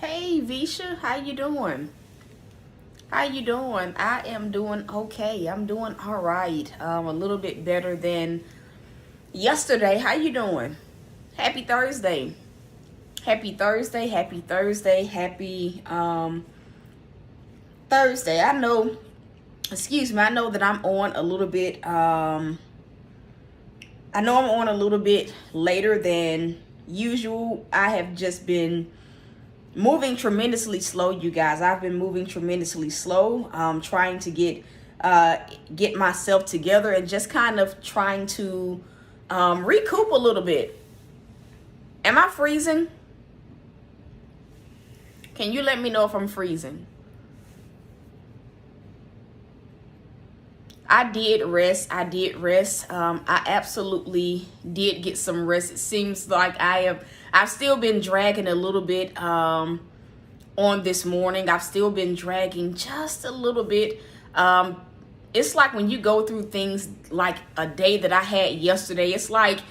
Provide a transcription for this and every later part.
Hey Visha, how you doing? How you doing? I am doing okay. I'm doing all right. A little bit better than yesterday. How you doing? Happy Thursday. Happy Thursday. Happy Thursday. Happy Thursday. I know, excuse me, I know that I'm on a little bit I know I'm on a little bit later than usual. I have just been moving tremendously slow, you guys. I've been moving tremendously slow, trying to get myself together and just kind of trying to recoup a little bit. Am I freezing? Can you let me know if I'm freezing? I did rest. I absolutely did get some rest. It seems like I've still been dragging a little bit on this morning. I've still been dragging just a little bit. It's like when you go through things like a day that I had yesterday, it's like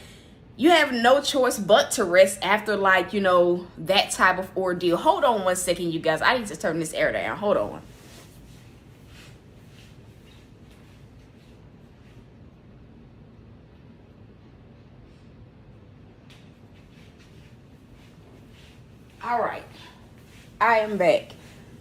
you have no choice but to rest after, like, you know, that type of ordeal. Hold on one second, you guys. I need to turn this air down. Hold on. All right, I am back.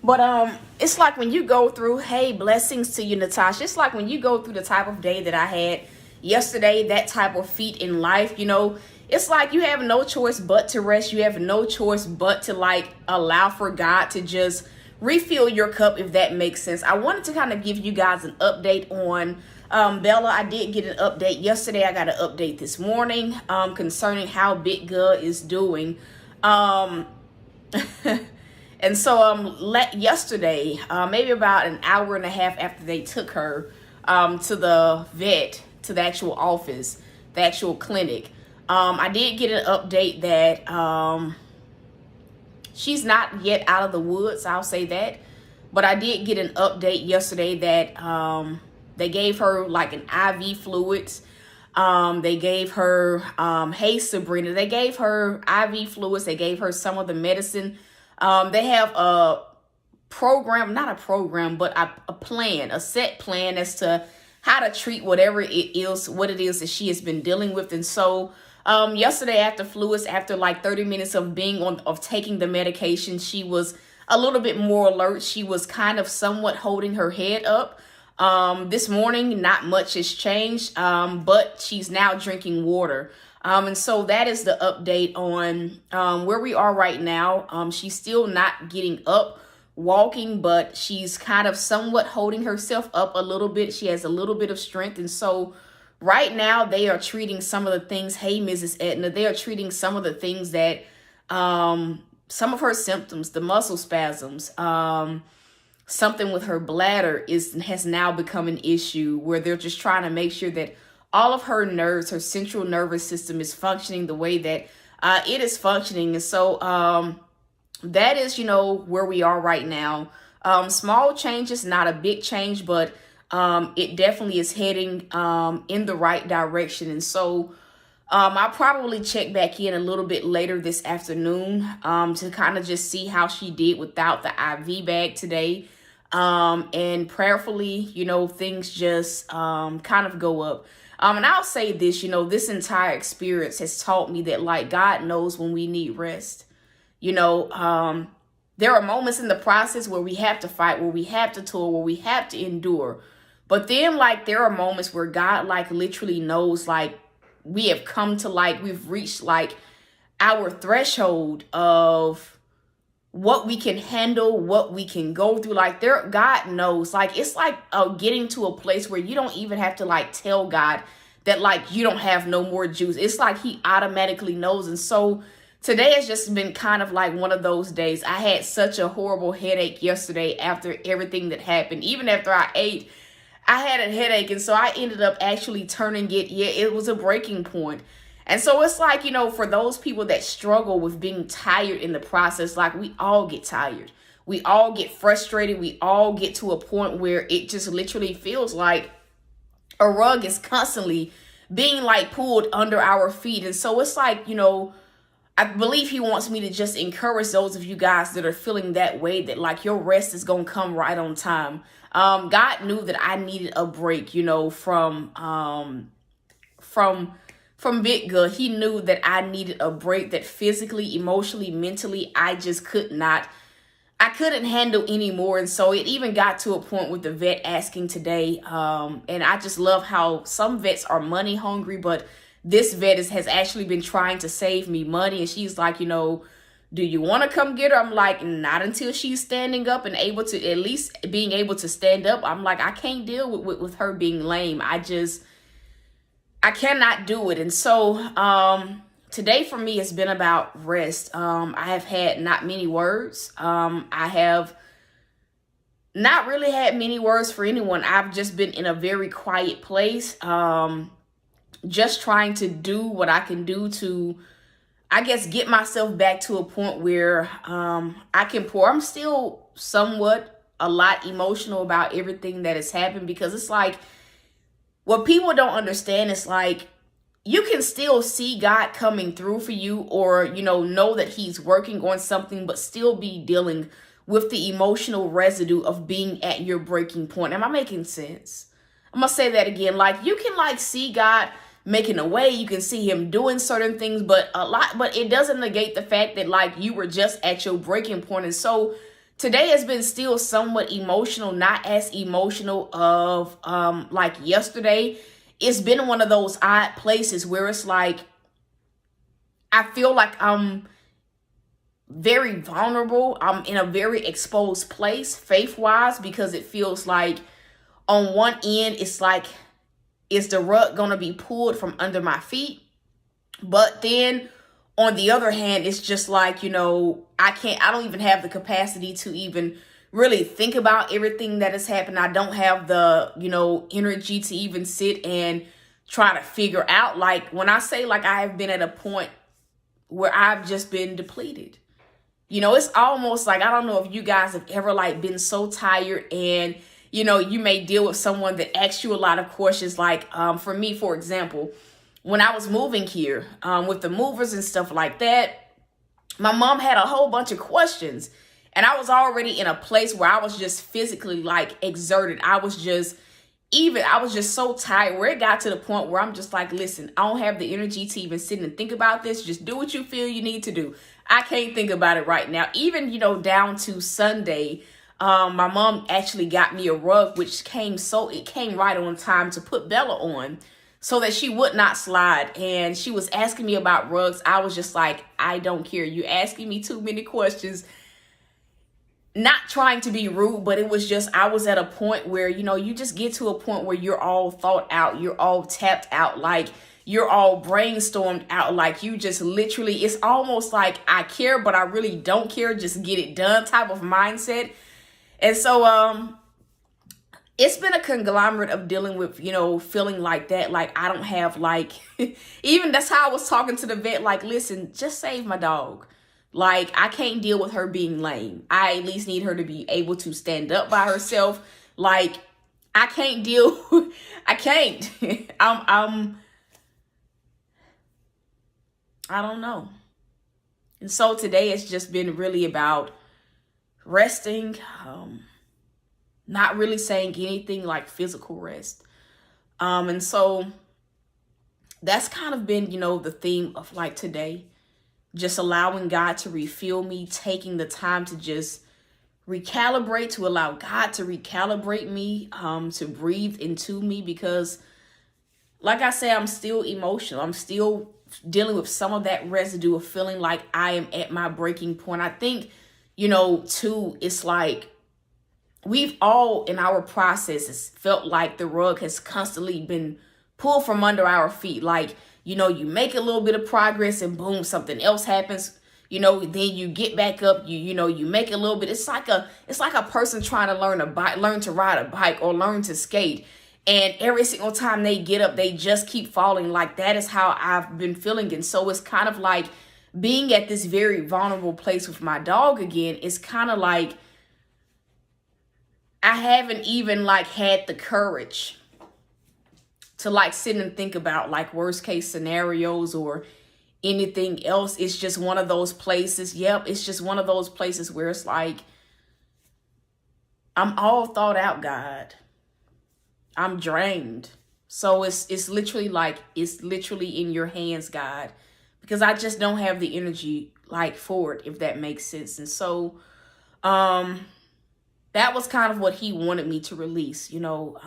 But it's like when you go through, hey, blessings to you, Natasha. It's like when you go through the type of day that I had yesterday, that type of feat in life, you know, it's like you have no choice but to rest. You have no choice but to, like, allow for God to just refill your cup, if that makes sense. I wanted to kind of give you guys an update on Bella. I did get an update yesterday. I got an update this morning concerning how Big Girl is doing. And so yesterday, maybe about an hour and a half after they took her to the vet, to the actual office, the actual clinic, I did get an update that she's not yet out of the woods, I'll say that. But I did get an update yesterday that they gave her like an IV fluids. They gave her, hey Sabrina, they gave her IV fluids. They gave her some of the medicine. They have a program, not a program, but a plan, a set plan as to how to treat whatever it is, what it is that she has been dealing with. And so, yesterday after fluids, after like 30 minutes of taking the medication, she was a little bit more alert. She was kind of somewhat holding her head up. This morning, not much has changed, but she's now drinking water. And so that is the update on where we are right now. She's still not getting up, walking, but she's kind of somewhat holding herself up a little bit. She has a little bit of strength. And so right now they are treating some of the things. Hey, Mrs. Edna, they are treating some of the things that some of her symptoms, the muscle spasms, something with her bladder has now become an issue where they're just trying to make sure that all of her nerves, her central nervous system is functioning the way that it is functioning. And so that is, you know, where we are right now. Small changes, not a big change, but it definitely is heading in the right direction. And so I'll probably check back in a little bit later this afternoon to kind of just see how she did without the IV bag today. And prayerfully, you know, things just kind of go up. And I'll say this, you know, this entire experience has taught me that, like, God knows when we need rest. You know, there are moments in the process where we have to fight, where we have to toil, where we have to endure. But then, like, there are moments where God, like, literally knows, like, we have come to, like, we've reached, like, our threshold of what we can handle, what we can go through. Like God knows, like, it's like getting to a place where you don't even have to like tell God that like you don't have no more juice. It's like he automatically knows. And so today has just been kind of like one of those days. I had such a horrible headache yesterday after everything that happened. Even after I ate, I had a headache. And so I ended up actually turning it. Yeah, it was a breaking point. And so it's like, for those people that struggle with being tired in the process, like we all get tired. We all get frustrated. We all get to a point where it just literally feels like a rug is constantly being like pulled under our feet. And so it's like, I believe he wants me to just encourage those of you guys that are feeling that way, that like your rest is going to come right on time. God knew that I needed a break, from Big Girl. He knew that I needed a break, that physically, emotionally, mentally, I just I couldn't handle anymore. And so it even got to a point with the vet asking today. And I just love how some vets are money hungry, but this vet has actually been trying to save me money. And she's like, do you want to come get her? I'm like, not until she's standing up and able to, at least being able to stand up. I'm like, I can't deal with her being lame. I cannot do it. And so today for me has been about rest. I have had not many words. I have not really had many words for anyone. I've just been in a very quiet place, just trying to do what I can do to, I guess, get myself back to a point where I can pour. I'm still somewhat a lot emotional about everything that has happened, because it's like, what people don't understand is like, you can still see God coming through for you, or, know that he's working on something, but still be dealing with the emotional residue of being at your breaking point. Am I making sense? I'm going to say that again. Like, you can like see God making a way. You can see him doing certain things, but it doesn't negate the fact that like you were just at your breaking point. And so today has been still somewhat emotional, not as emotional of like yesterday. It's been one of those odd places where it's like, I feel like I'm very vulnerable. I'm in a very exposed place faith-wise, because it feels like on one end, it's like, is the rug going to be pulled from under my feet? But then on the other hand, it's just like, I don't even have the capacity to even really think about everything that has happened. I don't have the, energy to even sit and try to figure out, like, when I say like I have been at a point where I've just been depleted. It's almost like, I don't know if you guys have ever like been so tired and, you may deal with someone that asks you a lot of questions. Like for me, for example, when I was moving here with the movers and stuff like that, my mom had a whole bunch of questions, and I was already in a place where I was just physically like exerted. I was just so tired, where it got to the point where I'm just like, listen, I don't have the energy to even sit and think about this. Just do what you feel you need to do. I can't think about it right now. Even, down to Sunday, my mom actually got me a rug, which came right on time to put Bella on so that she would not slide. And she was asking me about rugs. I was just like, I don't care. You're asking me too many questions. Not trying to be rude, but it was just, I was at a point where, you just get to a point where you're all thought out. You're all tapped out. Like, you're all brainstormed out. Like, you just literally, it's almost like I care, but I really don't care. Just get it done type of mindset. And so, it's been a conglomerate of dealing with, feeling like that. Like, I don't have like, even that's how I was talking to the vet. Like, listen, just save my dog. Like, I can't deal with her being lame. I at least need her to be able to stand up by herself. Like, I can't deal. I can't. I don't know. And so today it's just been really about resting, not really saying anything like physical rest. And so that's kind of been, the theme of like today. Just allowing God to refill me, taking the time to just recalibrate, to allow God to recalibrate me, to breathe into me, because like I said, I'm still emotional. I'm still dealing with some of that residue of feeling like I am at my breaking point. I think, you know, too, it's like we've all in our processes felt like the rug has constantly been pulled from under our feet. Like, you know, you make a little bit of progress and boom, something else happens. You know, then you get back up, you know, you make a little bit. It's like a person trying to learn to ride a bike or learn to skate. And every single time they get up, they just keep falling. Like, that is how I've been feeling. And so it's kind of like being at this very vulnerable place with my dog again. It's kind of like I haven't even like had the courage to like sit and think about like worst case scenarios or anything else. It's just one of those places. Yep, it's just one of those places where it's like, I'm all thought out, God. I'm drained. So it's literally like, it's literally in your hands, God, because I just don't have the energy like for it, if that makes sense. And so that was kind of what he wanted me to release. You know,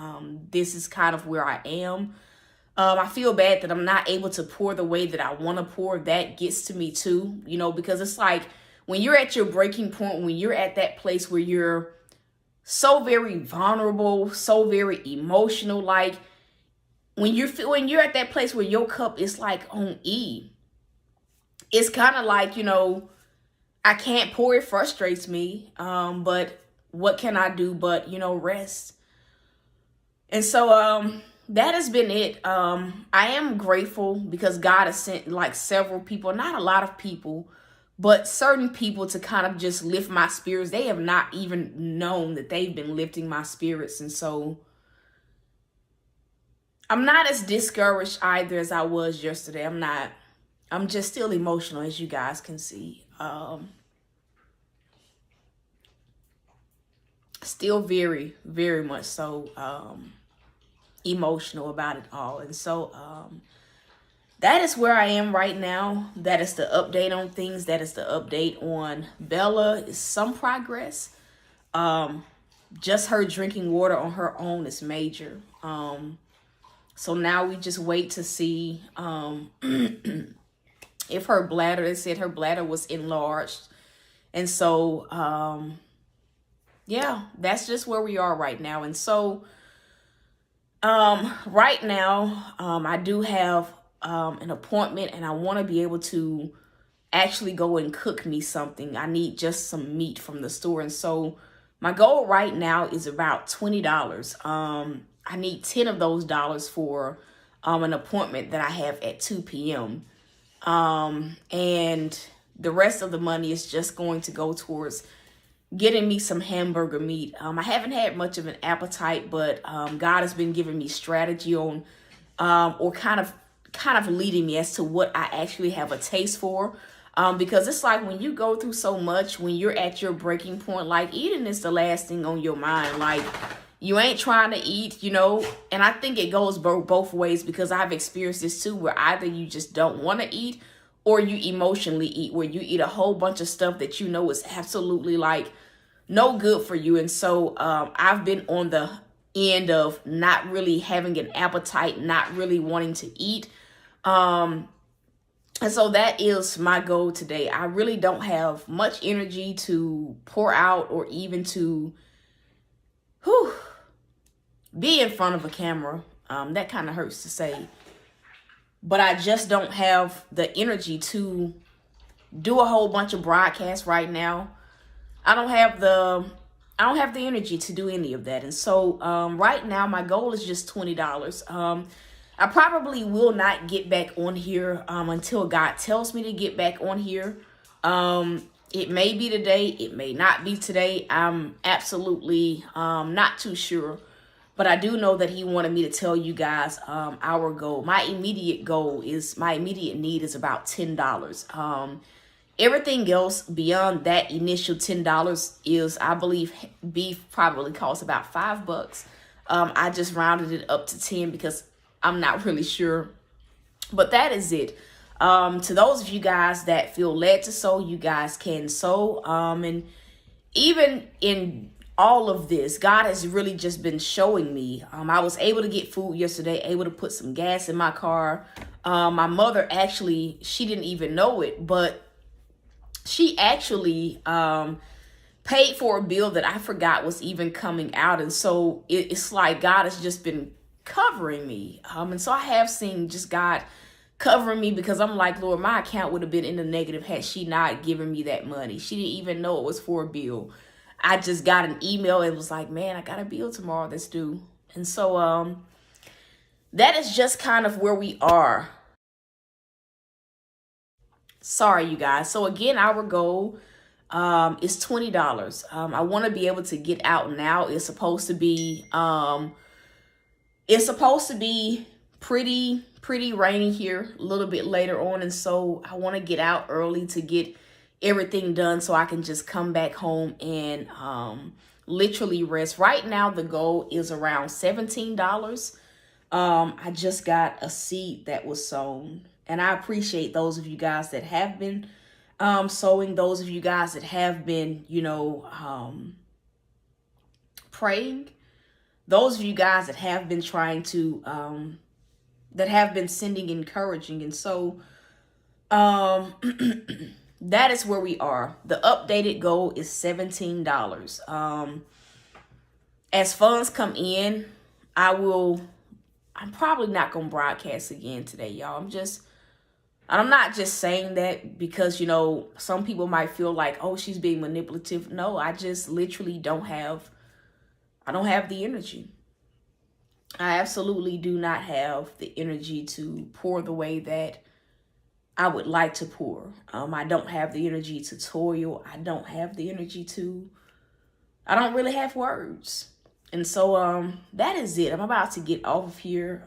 this is kind of where I am. I feel bad that I'm not able to pour the way that I want to pour. That gets to me too, you know, because it's like when you're at your breaking point, when you're at that place where you're so very vulnerable, so very emotional, like when you're at that place where your cup is like on E, it's kind of like, you know, I can't pour. It frustrates me. But what can I do but, you know, rest? And so that has been it. I am grateful because God has sent like several people, not a lot of people, but certain people to kind of just lift my spirits. They have not even known that they've been lifting my spirits. And so I'm not as discouraged either as I was yesterday. I'm just still emotional, as you guys can see. Still very, very much so emotional about it all. And so that is where I am right now. That is the update on things. That is the update on Bella. Is some progress. Just her drinking water on her own is major. So now we just wait to see if her bladder, they said her bladder was enlarged. And so yeah, that's just where we are right now. And so right now I do have an appointment, and I want to be able to actually go and cook me something. I need just some meat from the store. And so my goal right now is about $20. I need 10 of those dollars for an appointment that I have at 2 p.m. And the rest of the money is just going to go towards getting me some hamburger meat. I haven't had much of an appetite, but God has been giving me strategy on or kind of leading me as to what I actually have a taste for. Because it's like when you go through so much, when you're at your breaking point, like eating is the last thing on your mind. Like you ain't trying to eat, you know, and I think it goes both ways, because I've experienced this too, where either you just don't want to eat or you emotionally eat, where you eat a whole bunch of stuff that you know is absolutely like no good for you. And so I've been on the end of not really having an appetite, not really wanting to eat. And so that is my goal today. I really don't have much energy to pour out or even to be in front of a camera. That kind of hurts to say, but I just don't have the energy to do a whole bunch of broadcasts right now. I don't have the energy to do any of that. And so right now my goal is just $20. I probably will not get back on here until God tells me to get back on here. It may be today, it may not be today. I'm absolutely not too sure. But I do know that he wanted me to tell you guys our goal. My immediate need is about $10. Everything else beyond that initial $10 is, I believe, beef probably costs about $5. I just rounded it up to 10 because I'm not really sure. But that is it. To those of you guys that feel led to sow, you guys can sow. And even in all of this, God has really just been showing me. I was able to get food yesterday, able to put some gas in my car. My mother actually, she didn't even know it, but she actually paid for a bill that I forgot was even coming out. And so it's like God has just been covering me. And so I have seen just God covering me, because I'm like, Lord, my account would have been in the negative had she not given me that money. She didn't even know it was for a bill. I just got an email and was like, man, I got a bill tomorrow that's due. And so that is just kind of where we are. Sorry, you guys. So again, our goal is $20. I want to be able to get out now. It's supposed to be pretty rainy here a little bit later on, and so I want to get out early to get everything done so I can just come back home and literally rest. Right now the goal is around $17. I just got a seed that was sown, and I appreciate those of you guys that have been sowing, those of you guys that have been, praying, those of you guys that have been trying to that have been sending encouraging. And so that is where we are. The updated goal is $17. As funds come in, I'm probably not going to broadcast again today, y'all. I'm not just saying that because, some people might feel like, oh, she's being manipulative. No, I just literally don't have the energy. I absolutely do not have the energy to pour the way that I would like to pour. I don't have the energy to toil. I don't have the energy I don't really have words. And so that is it. I'm about to get off of here,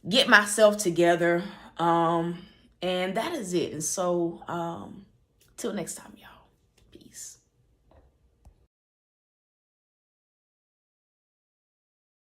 get myself together, and that is it. And so till next time, y'all.